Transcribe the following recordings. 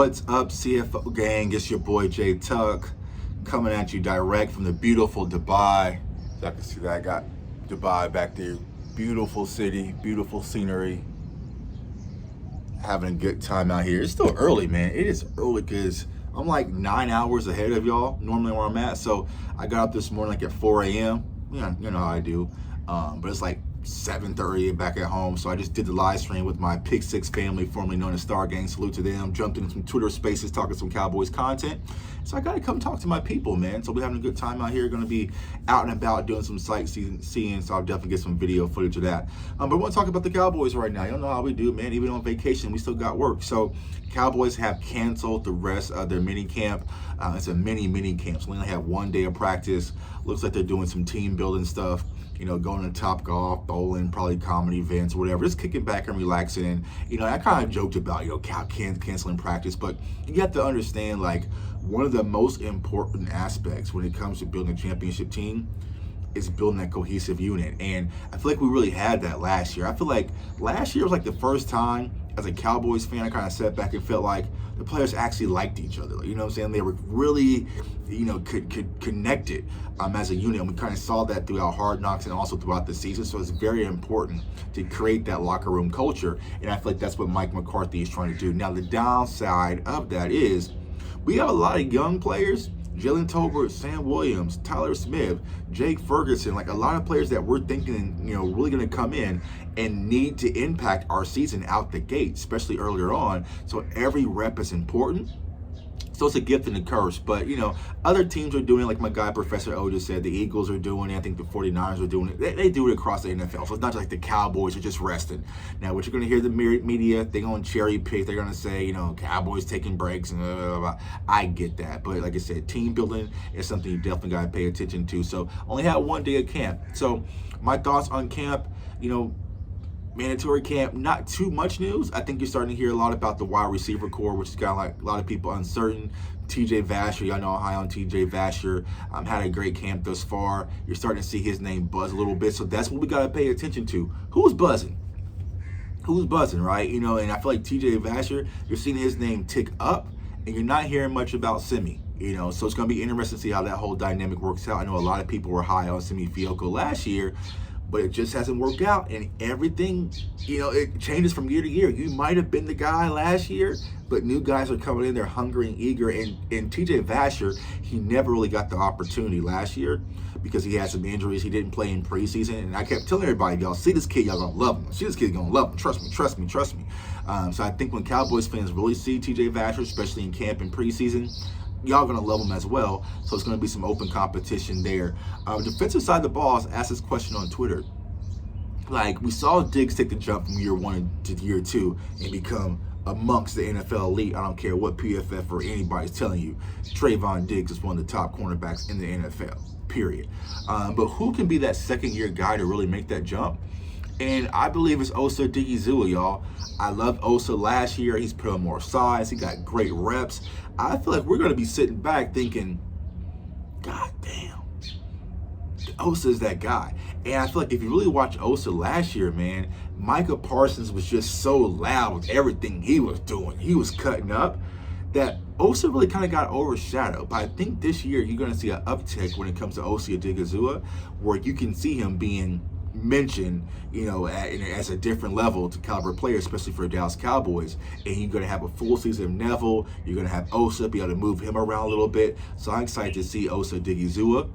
What's up, CFO gang? It's your boy Jay Tuck coming at you direct from the beautiful Dubai. As I can see that I got Dubai back there. Beautiful city, beautiful scenery. Having a good time out here. It's still early, man. It is early because I'm like 9 hours ahead of y'all, normally where I'm at. So I got up this morning like at 4 a.m. Yeah, you know how I do. But it's like 7:30 back at home. So I just did the live stream with my Pick Six family, formerly known as Star Gang. Salute to them. Jumped into some Twitter spaces talking some Cowboys content. So I got to come talk to my people, man. So we're having a good time out here. Going to be out and about doing some sightseeing. So I'll definitely get some video footage of that. But I want to talk about the Cowboys right now. You don't know how we do, man. Even on vacation, we still got work. So Cowboys have canceled the rest of their mini camp. It's a mini camp. So we only have 1 day of practice. Looks like they're doing some team building stuff. You know, going to Top Golf, bowling, probably comedy events, whatever. Just kicking back and relaxing. And, you know, I kind of joked about, canceling practice. But you have to understand, like, one of the most important aspects when it comes to building a championship team is building that cohesive unit. And I feel like we really had that last year. I feel like last year was like the first time as a Cowboys fan, I kind of sat back and felt like the players actually liked each other. You know what I'm saying? They were really, could connected as a unit. And we kind of saw that throughout Hard Knocks and also throughout the season. So it's very important to create that locker room culture. And I feel like that's what Mike McCarthy is trying to do. Now, the downside of that is we have a lot of young players. Jalen Tolbert, Sam Williams, Tyler Smith, Jake Ferguson, like a lot of players that we're thinking, really going to come in and need to impact our season out the gate, especially earlier on. So every rep is important. So it's a gift and a curse. But, other teams are doing it, like my guy Professor O just said. The Eagles are doing it. I think the 49ers are doing it. They do it across the NFL. So it's not just like the Cowboys are just resting. Now, what you're going to hear the media, they're going to cherry pick. They're going to say, Cowboys taking breaks and blah, blah, blah. I get that. But like I said, team building is something you definitely got to pay attention to. So only had 1 day of camp. So my thoughts on camp, mandatory camp, not too much news. I think you're starting to hear a lot about the wide receiver core, which is kind of like a lot of people uncertain. TJ Vasher, y'all know high on TJ Vasher. Had a great camp thus far. You're starting to see his name buzz a little bit. So that's what we got to pay attention to. Who's buzzing? Who's buzzing, right? And I feel like TJ Vasher, you're seeing his name tick up, and you're not hearing much about Simi. So it's going to be interesting to see how that whole dynamic works out. I know a lot of people were high on Simi Fioco last year, but it just hasn't worked out, and everything, it changes from year to year. You might have been the guy last year, but new guys are coming in, they're hungry and eager, and TJ Vasher, he never really got the opportunity last year because he had some injuries. He didn't play in preseason, and I kept telling everybody, y'all see this kid, y'all gonna love him. See this kid, gonna love him. Trust me. So I think when Cowboys fans really see TJ Vasher, especially in camp and preseason, y'all gonna love him as well. So it's gonna be some open competition there. Defensive side of the ball, I asked this question on Twitter. Like, we saw Diggs take the jump from year 1 to year 2 and become amongst the NFL elite. I don't care what PFF or anybody's telling you. Trayvon Diggs is one of the top cornerbacks in the NFL, period. But who can be that second-year guy to really make that jump? And I believe it's Osa Odighizuwa, y'all. I loved Osa last year. He's put on more size. He got great reps. I feel like we're going to be sitting back thinking, God damn, Osa is that guy. And I feel like if you really watch Osa last year, man, Micah Parsons was just so loud with everything he was doing. He was cutting up that Osa really kind of got overshadowed. But I think this year you're going to see an uptick when it comes to Osa Odighizuwa, where you can see him being mentioned, as a different level to caliber player, especially for Dallas Cowboys. And you're going to have a full season of Neville. You're going to have Osa, be able to move him around a little bit. So I'm excited to see Osa Odighizuwa.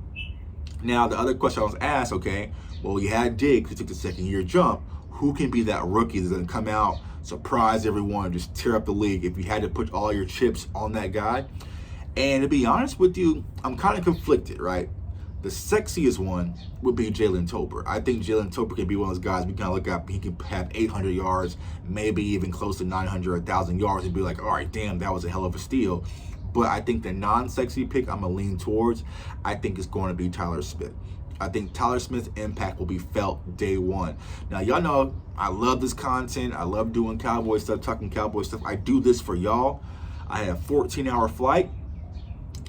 Now, the other question I was asked, you had Diggs who took the second-year jump. Who can be that rookie that's going to come out, surprise everyone, just tear up the league if you had to put all your chips on that guy? And to be honest with you, I'm kind of conflicted, right? The sexiest one would be Jalen Tolbert. I think Jalen Tolbert can be one of those guys we kind of look at. He can have 800 yards, maybe even close to 900 or 1,000 yards and be like, all right, damn, that was a hell of a steal. But I think the non-sexy pick I'm going to lean towards, I think it's going to be Tyler Smith. I think Tyler Smith's impact will be felt day one. Now, y'all know I love this content. I love doing Cowboy stuff, talking Cowboy stuff. I do this for y'all. I had a 14-hour flight.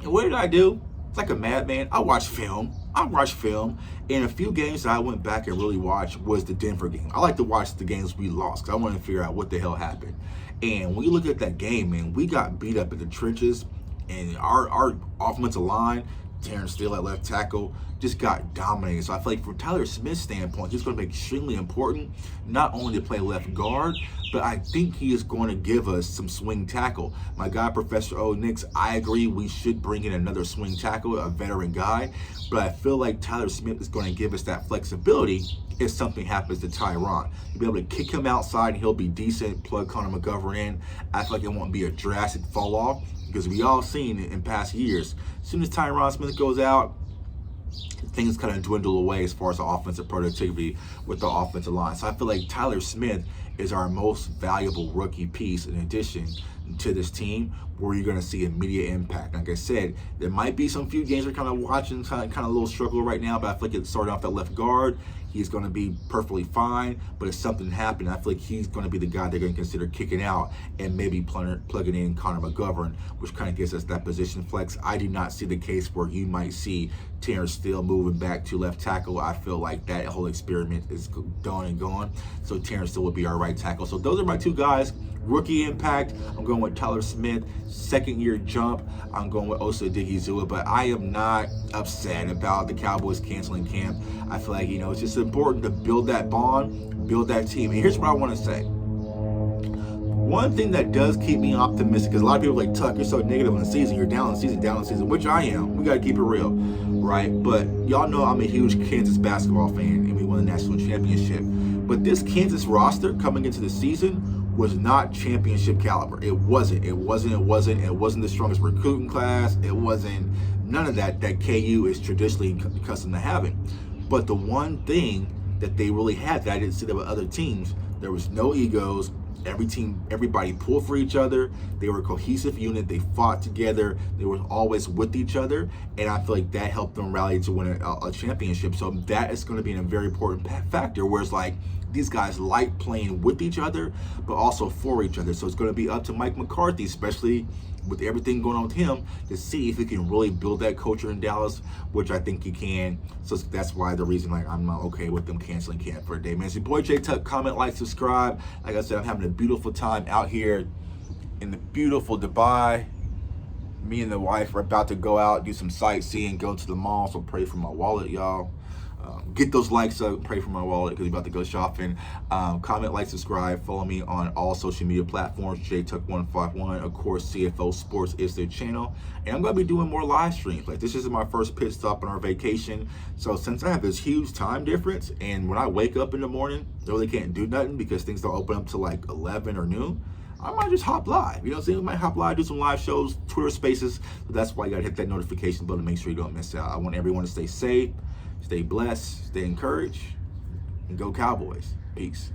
And what did I do? It's like a madman. I watch film. And a few games that I went back and really watched was the Denver game. I like to watch the games we lost because I want to figure out what the hell happened. And when you look at that game, man, we got beat up in the trenches, and our offensive line, Terrence Steele at left tackle, just got dominated. So I feel like from Tyler Smith's standpoint, he's going to be extremely important, not only to play left guard, but I think he is going to give us some swing tackle. My guy, Professor O. Nix, I agree we should bring in another swing tackle, a veteran guy, but I feel like Tyler Smith is going to give us that flexibility if something happens to Tyron. You'll be able to kick him outside and he'll be decent, plug Connor McGovern in. I feel like it won't be a drastic fall off, because we all seen in past years, as soon as Tyron Smith goes out, things kind of dwindle away as far as the offensive productivity with the offensive line. So I feel like Tyler Smith is our most valuable rookie piece in addition to this team, where you're going to see immediate impact. Like I said, there might be some few games we're kind of watching, kind of a little struggle right now, but I feel like it's starting off at left guard. He's going to be perfectly fine, but if something happened, I feel like he's going to be the guy they're going to consider kicking out and maybe plugging in Connor McGovern, which kind of gives us that position flex. I do not see the case where you might see Terrence Steele moving back to left tackle. I feel like that whole experiment is done and gone. So Terrence Steele would be our right tackle. So those are my two guys. Rookie impact, I'm going with Tyler Smith. Second year jump, I'm going with Osa Odighizuwa. But I am not upset about the Cowboys canceling camp. I feel like, it's just important to build that bond, build that team. And here's what I want to say. One thing that does keep me optimistic, because a lot of people are like, Tuck, you're so negative on the season, you're down in the season, which I am. We got to keep it real, right? But y'all know I'm a huge Kansas basketball fan, and we won the national championship. But this Kansas roster coming into the season was not championship caliber. It wasn't the strongest recruiting class. It wasn't none of that KU is traditionally accustomed to having. But the one thing that they really had that I didn't see that with other teams, there was no egos. Everybody pulled for each other. They were a cohesive unit. They fought together. They were always with each other. And I feel like that helped them rally to win a championship. So that is going to be a very important factor, whereas like these guys like playing with each other, but also for each other. So it's going to be up to Mike McCarthy, especially with everything going on with him, to see if he can really build that culture in Dallas, which I think he can. So that's why the reason I'm not okay with them canceling camp for a day. Man, it's your boy J Tuck. Comment, like, subscribe. Like I said, I'm having a beautiful time out here in the beautiful Dubai. Me and the wife are about to go out, do some sightseeing, go to the mall. So pray for my wallet, y'all. Get those likes up, pray for my wallet, because we're about to go shopping. Comment, like, subscribe, follow me on all social media platforms, JTuck151. Of course, CFO Sports is their channel. And I'm going to be doing more live streams. Like, this is my first pit stop on our vacation. So since I have this huge time difference, and when I wake up in the morning, I really can't do nothing because things don't open up till like 11 or noon. I might just hop live. You know what I'm saying? I might hop live, do some live shows, Twitter spaces. So that's why you got to hit that notification button to make sure you don't miss out. I want everyone to stay safe, stay blessed, stay encouraged, and go Cowboys. Peace.